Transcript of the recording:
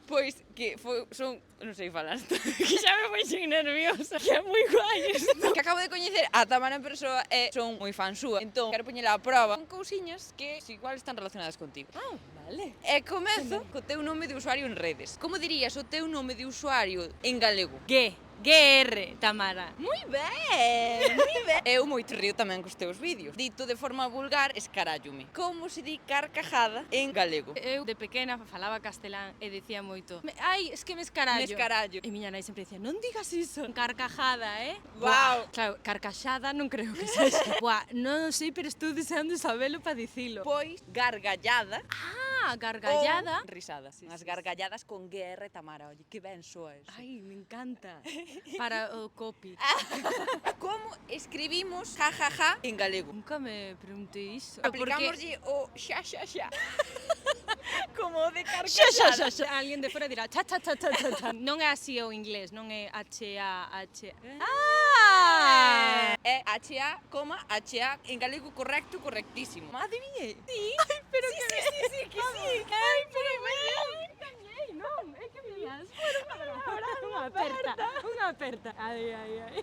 Pois que son, non sei falar, que xa me foi nerviosa, que é moi guai isto. Que acabo de coñecer a Tamara en persoa e son moi fan súa, entón quero poñela a prova con cousiñas que igual están relacionadas contigo. Vale. E comezo co teu nome de usuario en redes. Como dirías o teu nome de usuario en galego? GR, Tamara. Moi ben, moi ben. Eu moito río tamén cos teus vídeos. Dito de forma vulgar, escarállume. Como se di carcajada en galego? Eu de pequena falaba castelán e dicía moito ai, es que me escarallo. Me escarallo. E miña nai sempre dicía, non digas iso. Carcajada, Guau. Claro, carcaxada non creo que sexa. Buah, non sei, pero estou deseando sabelo para dicilo. Pois, gargallada. Gargallada. Risada. As gargalladas con GR Tamara, oye, que ben soa eso. Ai, me encanta. Para o copy. Como escribimos jajaja en galego? Nunca me preguntei iso. Aplicámoslle o xa xa xa. Como o de Xa, carcallada. xa, xa. Alguén de fora dirá cha, cha, cha, cha, cha, cha. Non é así o inglés, non é H-A-H. É HA, HA en galego correcto, correctísimo. Adivinhei. Sí. Ai, pero sí, que sí, que sí. Ai, pero ben. Non, é que miras. Unha aperta. Unha aperta. Ai, ai, ai.